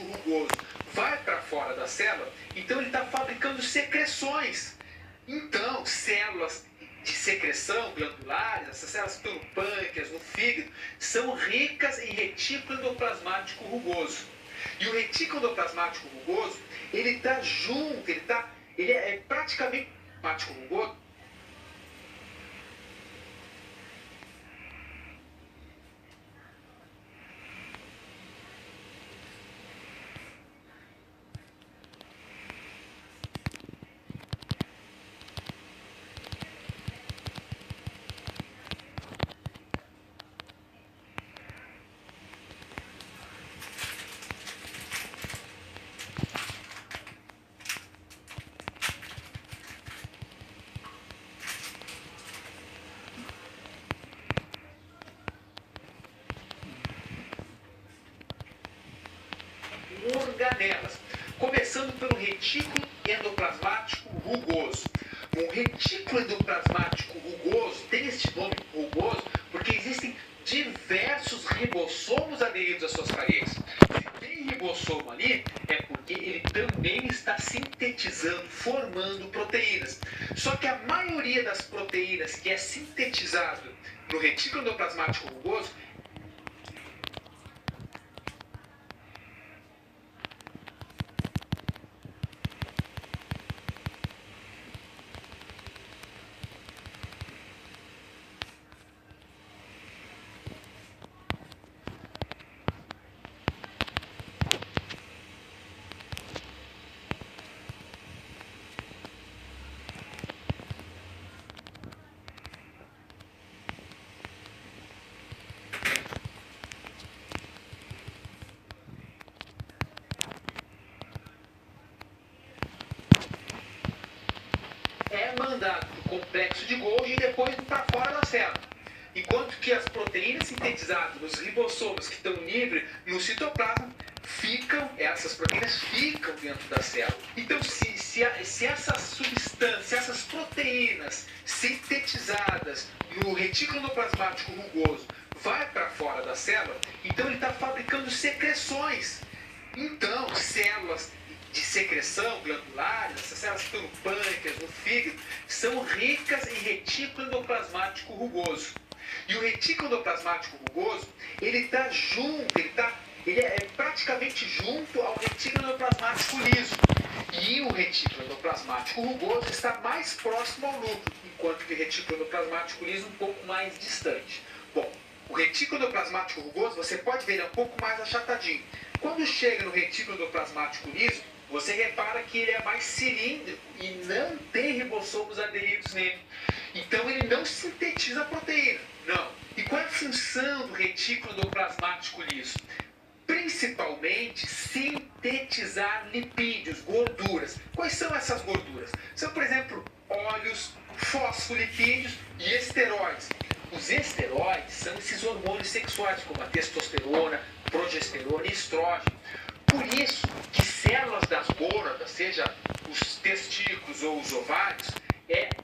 plasmático rugoso vai para fora da célula, então ele está fabricando secreções. Então, células de secreção glandulares, essas células que estão no pâncreas, no fígado, são ricas em retículo endoplasmático rugoso. E o retículo endoplasmático rugoso, ele está junto, ele é praticamente plasmático rugoso. Organelas, começando pelo retículo endoplasmático rugoso. O retículo endoplasmático rugoso tem esse nome rugoso porque existem diversos ribossomos aderidos às suas paredes. Se tem ribossomo ali, é porque ele também está sintetizando, formando proteínas. Só que a maioria das proteínas que é sintetizado no retículo endoplasmático rugoso é mandado para o complexo de Golgi e depois para fora da célula. Enquanto que as proteínas sintetizadas nos ribossomos que estão livres no citoplasma, essas proteínas ficam dentro da célula. Então, se essas substâncias, se essas proteínas sintetizadas no retículo endoplasmático rugoso vai para fora da célula, então ele está fabricando secreções. Então, células de secreção glandulares, essas células que estão no pâncreas, no fígado, são ricas em retículo endoplasmático rugoso. E o retículo endoplasmático rugoso, ele está junto, ele é praticamente junto ao retículo endoplasmático liso. E o retículo endoplasmático rugoso está mais próximo ao núcleo, enquanto que o retículo endoplasmático liso um pouco mais distante. Bom, o retículo endoplasmático rugoso, você pode ver, ele é um pouco mais achatadinho. Quando chega no retículo endoplasmático liso, você repara que ele é mais cilíndrico e não tem ribossomos aderidos nele. Então ele não sintetiza a proteína. Não. E qual é a função do retículo endoplasmático liso? Principalmente sintetizar lipídios, gorduras. Quais são essas gorduras? São, por exemplo, óleos, fosfolipídios e esteroides. Os esteroides são esses hormônios sexuais, como a testosterona, progesterona e estrógeno. Por isso que células das gônadas, seja os testículos ou os ovários,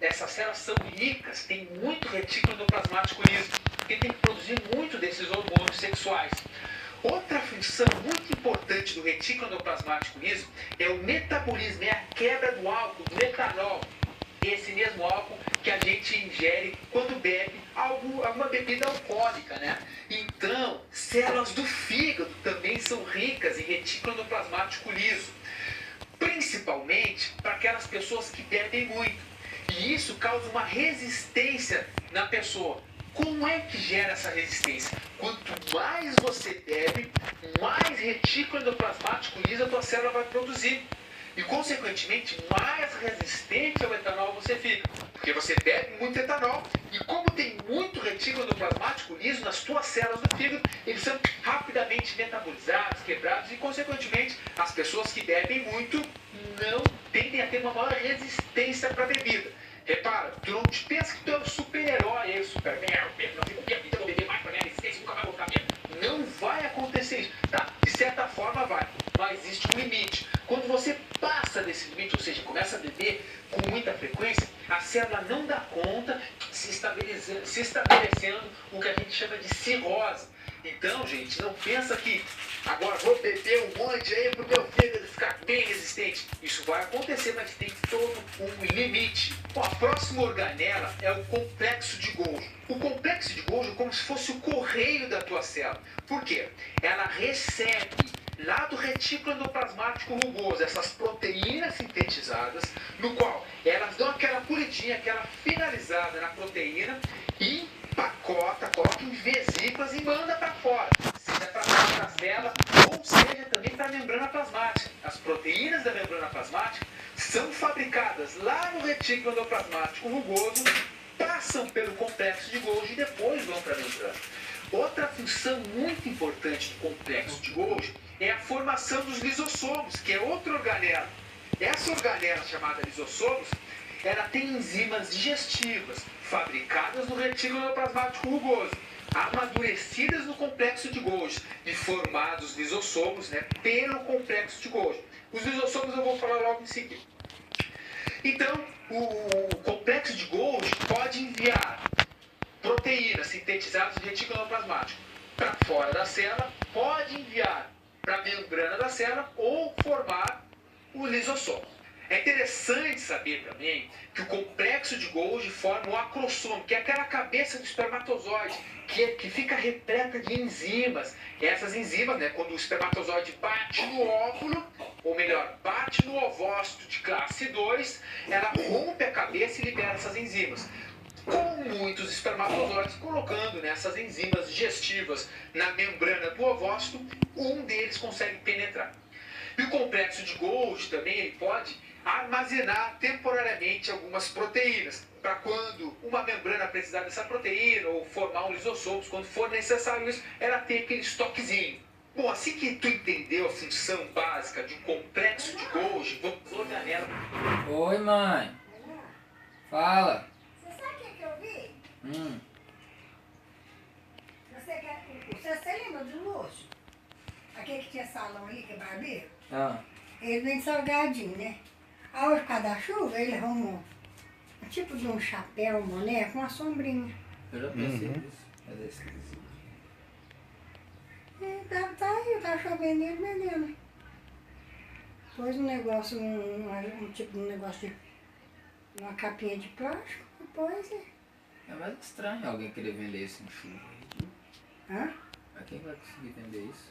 essas células são ricas, tem muito retículo endoplasmático liso, porque tem que produzir muito desses hormônios sexuais. Outra função muito importante do retículo endoplasmático liso é o metabolismo, é a quebra do álcool, do etanol. Esse mesmo álcool que a gente ingere quando bebe alguma bebida alcoólica, né? Então, células do fígado também são ricas em retículo endoplasmático liso, principalmente para aquelas pessoas que bebem muito. E isso causa uma resistência na pessoa. Como é que gera essa resistência? Quanto mais você bebe, mais retículo endoplasmático liso a tua célula vai produzir. E, consequentemente, mais resistente ao etanol você fica. Porque você bebe muito etanol. E como tem muito retículo endoplasmático liso nas tuas células do fígado, eles são rapidamente metabolizados, quebrados. E, consequentemente, as pessoas que bebem muito não tendem a ter uma maior resistência para a bebida. Repara, tu não te pensa que tu é o super-herói, é o Superman, eu vou beber mais para minha resistência, nunca vai voltar mesmo. Não vai acontecer isso. Tá, de certa forma vai, mas existe um limite. Quando você passa desse limite, ou seja, começa a beber com muita frequência, a célula não dá conta, se estabelecendo o que a gente chama de cirrose. Então, gente, não pensa que agora vou beber um monte aí pro meu fígado ficar bem resistente. Isso vai acontecer, mas tem todo um limite. Bom, a próxima organela é o complexo de Golgi. O complexo de Golgi é como se fosse o correio da tua célula. Por quê? Ela recebe lá do retículo endoplasmático rugoso essas proteínas sintetizadas, no qual elas dão aquela pulidinha, aquela finalizada na proteína e empacota, coloca em vesículas e manda para fora, seja para fora da célula ou seja também para a membrana plasmática. As proteínas da membrana plasmática são fabricadas lá no retículo endoplasmático rugoso, passam pelo complexo de Golgi e depois vão para a membrana. Outra função muito importante do complexo de Golgi é a formação dos lisossomos, que é outra organela. Essa organela chamada lisossomos, ela tem enzimas digestivas fabricadas no retículo endoplasmático rugoso, amadurecidas no complexo de Golgi e formados lisossomos, pelo complexo de Golgi. Os lisossomos eu vou falar logo em seguida. Então, o complexo de Golgi pode enviar proteínas sintetizadas no retículo endoplasmático para fora da célula, pode enviar para a membrana da célula ou formar o lisossomo. É interessante saber também que o complexo de Golgi forma o acrossomo, que é aquela cabeça do espermatozoide, que fica repleta de enzimas. Essas enzimas, quando o espermatozoide bate no óvulo, ou melhor, bate no ovócito de classe 2, ela rompe a cabeça e libera essas enzimas. Com muitos espermatozoides colocando nessas enzimas digestivas na membrana do ovócito, um deles consegue penetrar. E o complexo de Golgi também ele pode armazenar temporariamente algumas proteínas, para quando uma membrana precisar dessa proteína ou formar um lisossomos, quando for necessário isso, ela tem aquele estoquezinho. Bom, assim que tu entendeu a função básica de um complexo de Golgi, vamos organela. Oi, mãe. Fala. Você lembra do Lúcio? Aquele que tinha salão ali, que é barbeiro? Ah. Ele vem salgadinho, né? A hora por causa da chuva, ele arrumou um tipo de um chapéu, um boné com uma sombrinha. Eu já pensei nisso. Mas é esquisito. Tá aí, tá chovendo e ele vendendo. Pôs um negócio, um tipo de um negócio de uma capinha de plástico, depois É mais estranho alguém querer vender isso em chuva. Hã? Mas quem vai conseguir vender isso?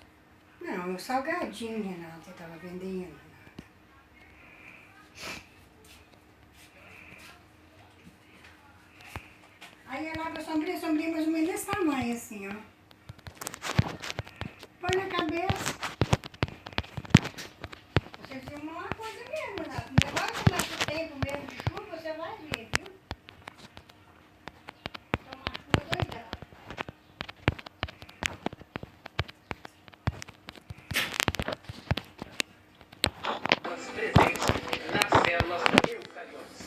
Não, o salgadinho, Renata, tava vendendo. Aí ela abre a sombrinha mais ou menos desse tamanho, assim, ó. Põe na cabeça. Você filma uma coisa mesmo, Renata. Agora começa o tempo mesmo de chuva, você vai ver, viu? Então, a chuva doidão. Presentes nas células eucariotas.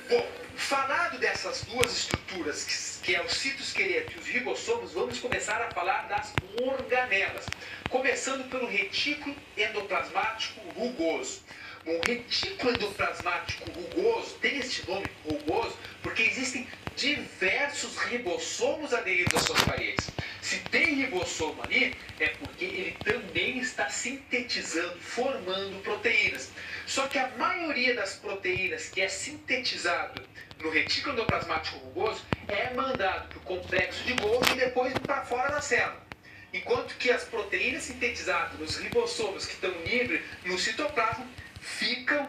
Bom, falado dessas duas estruturas, que é o citoesqueleto e os ribossomos, vamos começar a falar das organelas. Começando pelo retículo endoplasmático rugoso. O retículo endoplasmático rugoso tem este nome rugoso porque existem diversos ribossomos aderidos às suas paredes. Se tem ribossomo ali, é porque ele também está sintetizando, formando proteínas. Só que a maioria das proteínas que é sintetizado no retículo endoplasmático rugoso é mandado para o complexo de Golgi e depois para fora da célula. Enquanto que as proteínas sintetizadas nos ribossomos que estão livres no citoplasma,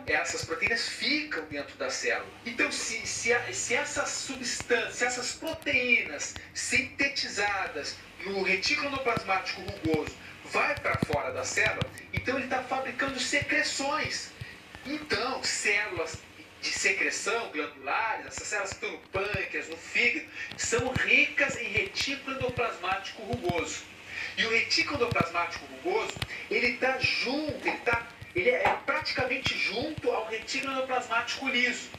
essas proteínas ficam dentro da célula. Então, se essas substâncias, se essas proteínas sintetizadas no retículo endoplasmático rugoso vai para fora da célula, então ele está fabricando secreções. Então, células de secreção glandulares, essas células que estão no pâncreas, no fígado, são ricas em retículo endoplasmático rugoso. E o retículo endoplasmático rugoso, ele está junto, ele é praticamente junto ao retículo endoplasmático liso.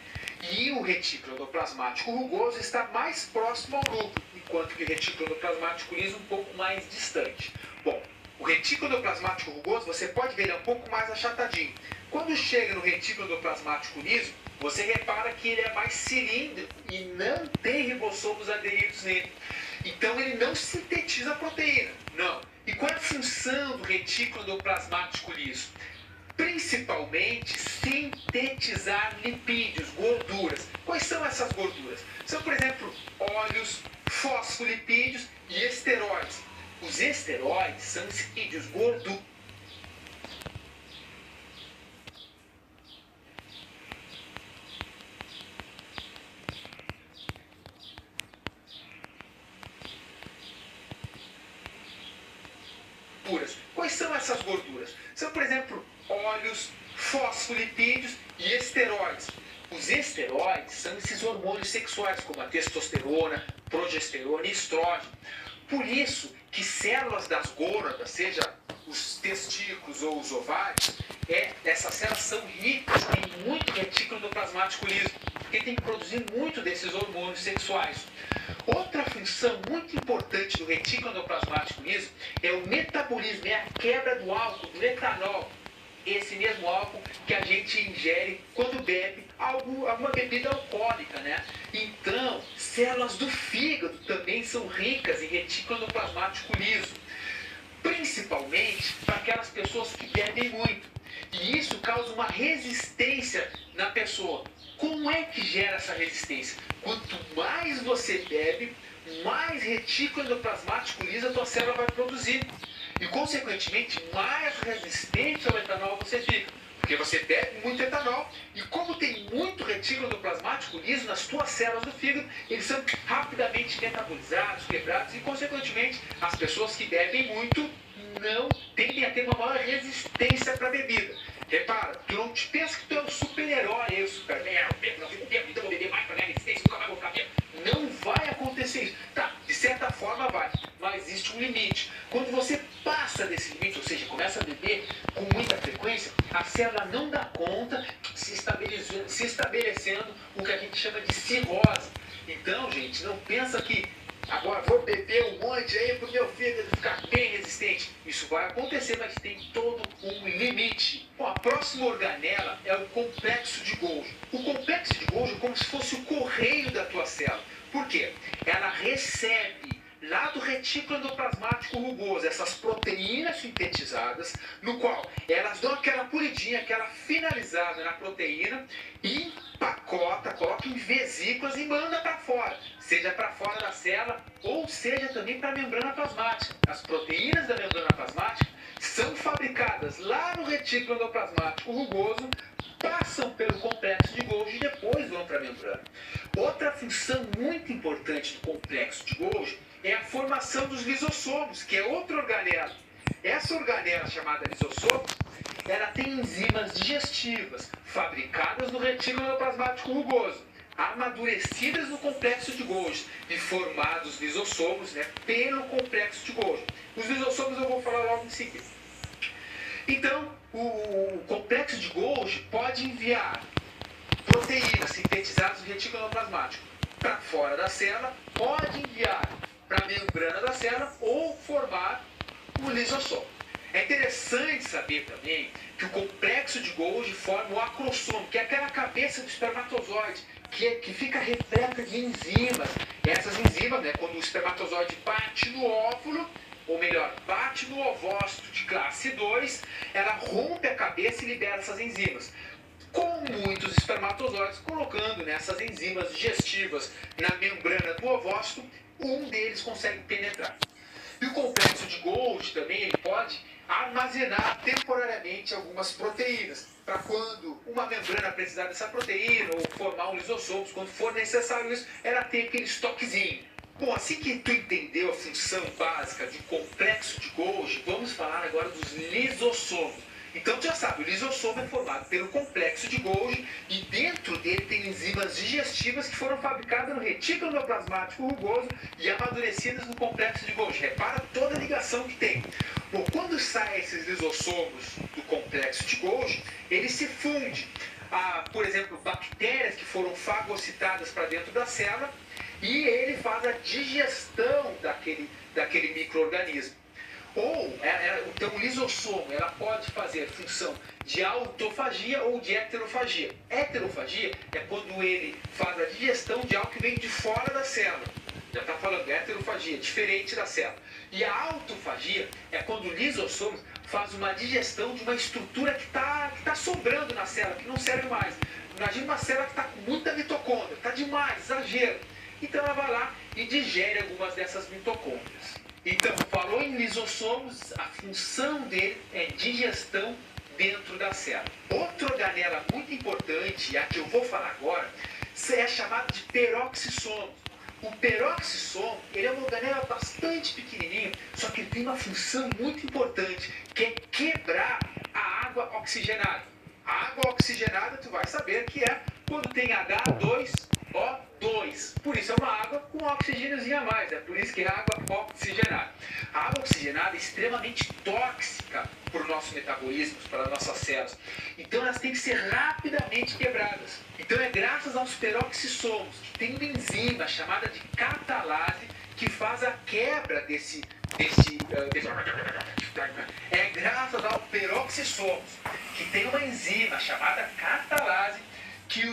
E o retículo endoplasmático rugoso está mais próximo ao núcleo, enquanto que o retículo endoplasmático liso um pouco mais distante. Bom, o retículo endoplasmático rugoso, você pode ver, ele é um pouco mais achatadinho. Quando chega no retículo endoplasmático liso, você repara que ele é mais cilíndrico e não tem ribossomos aderidos nele. Então ele não sintetiza a proteína, não. E qual é a função do retículo endoplasmático liso? Principalmente sintetizar lipídios, gorduras. Quais são essas gorduras? São, por exemplo, óleos, fosfolipídios e esteroides. Os esteroides são lipídios gorduros. Quais são essas gorduras? São, por exemplo, óleos, fosfolipídios e esteroides. Os esteroides são esses hormônios sexuais, como a testosterona, progesterona e estrógeno. Por isso que células das gônadas, seja os testículos ou os ovários, essas células são ricas em muito retículo endoplasmático liso, porque tem que produzir muito desses hormônios sexuais. Outra função muito importante do retículo endoplasmático liso é o metabolismo, é a quebra do álcool, do etanol. Esse mesmo álcool que a gente ingere quando bebe alguma bebida alcoólica, né? Então, células do fígado também são ricas em retículo endoplasmático liso, principalmente para aquelas pessoas que bebem muito. E isso causa uma resistência na pessoa. Como é que gera essa resistência? Quanto mais você bebe, mais retículo endoplasmático liso a tua célula vai produzir. E, consequentemente, mais resistente ao etanol você fica. Porque você bebe muito etanol e, como tem muito retículo endoplasmático liso nas tuas células do fígado, eles são rapidamente metabolizados, quebrados e, consequentemente, as pessoas que bebem muito não tendem a ter uma maior resistência para a bebida. Repara, tu não te pensa que tu é um super-herói, eu Superman, eu bebo, não fico bêbado, então vou beber mais para ganhar resistência, nunca mais vou ficar bêbado. Não vai acontecer isso. Tá, de certa forma vai, mas existe um limite. Quando você passa desse limite, ou seja, começa a beber com muita frequência, a célula não dá conta, se estabelecendo o que a gente chama de cirrose. Então, gente, não pensa que agora vou beber um monte aí para o meu fígado ficar bem resistente. Isso vai acontecer, mas tem todo um limite. Bom, a próxima organela é o complexo de Golgi. O complexo de Golgi é como se fosse o correio da tua célula. Por quê? Ela recebe lá do retículo endoplasmático rugoso essas proteínas sintetizadas, no qual elas dão aquela polidinha, aquela finalizada na proteína e empacota, coloca em vesículas e manda para fora, seja para fora da célula ou seja também para a membrana plasmática. As proteínas da membrana plasmática são fabricadas lá no retículo endoplasmático rugoso, passam pelo complexo de Golgi e depois vão para a membrana. Outra função muito importante do complexo de Golgi é a formação dos lisossomos, que é outra organela. Essa organela chamada lisossomos, ela tem enzimas digestivas fabricadas no retículo endoplasmático rugoso, amadurecidas no complexo de Golgi e formados lisossomos, né, pelo complexo de Golgi. Os lisossomos eu vou falar logo em seguida. Então, o complexo de Golgi pode enviar proteínas sintetizadas no retículo endoplasmático para fora da célula, pode enviar para a membrana da célula ou formar o lisossomo. É interessante saber também que o complexo de Golgi forma o acrossomo, que é aquela cabeça do espermatozoide, que fica repleta de enzimas. Essas enzimas, né, quando o espermatozoide bate no óvulo, ou melhor, bate no ovócito de classe 2, ela rompe a cabeça e libera essas enzimas. Com muitos espermatozoides colocando nessas enzimas digestivas na membrana do ovócito, um deles consegue penetrar. E o complexo de Golgi também ele pode armazenar temporariamente algumas proteínas, para quando uma membrana precisar dessa proteína ou formar um lisossomo, quando for necessário isso, ela tem aquele estoquezinho. Bom, assim que tu entendeu a função básica de complexo de Golgi, vamos falar agora dos lisossomos. Então tu já sabe, o lisossomo é formado pelo complexo de Golgi e dentro dele tem enzimas digestivas que foram fabricadas no retículo endoplasmático rugoso e amadurecidas no complexo de Golgi. Repara toda a ligação que tem. Bom, quando saem esses lisossomos do complexo de Golgi, ele se funde a, por exemplo, bactérias que foram fagocitadas para dentro da célula e ele faz a digestão daquele micro-organismo. Ou, então, o lisossomo, ela pode fazer função de autofagia ou de heterofagia. Heterofagia é quando ele faz a digestão de algo que vem de fora da célula. Já está falando, heterofagia, diferente da célula. E a autofagia é quando o lisossomo faz uma digestão de uma estrutura que tá sobrando na célula, que não serve mais. Imagina uma célula que está com muita mitocôndria, está demais, exagero. Então ela vai lá e digere algumas dessas mitocôndrias. Então, falou em lisossomos, a função dele é digestão dentro da célula. Outra organela muito importante, a que eu vou falar agora, é chamada de peroxissomo. O peroxissomo, ele é uma organela bastante pequenininha, só que ele tem uma função muito importante, que é quebrar a água oxigenada. A água oxigenada, tu vai saber que é quando tem H2O2. Por isso é uma água com oxigêniozinho a mais, é por isso que é água oxigenada. A água oxigenada é extremamente tóxica para o nosso metabolismo, para as nossas células. Então elas têm que ser rapidamente quebradas. Então é graças aos peroxissomos, que tem uma enzima chamada de catalase, que faz a quebra desse é graças ao peroxissomos, que tem uma enzima chamada catalase, que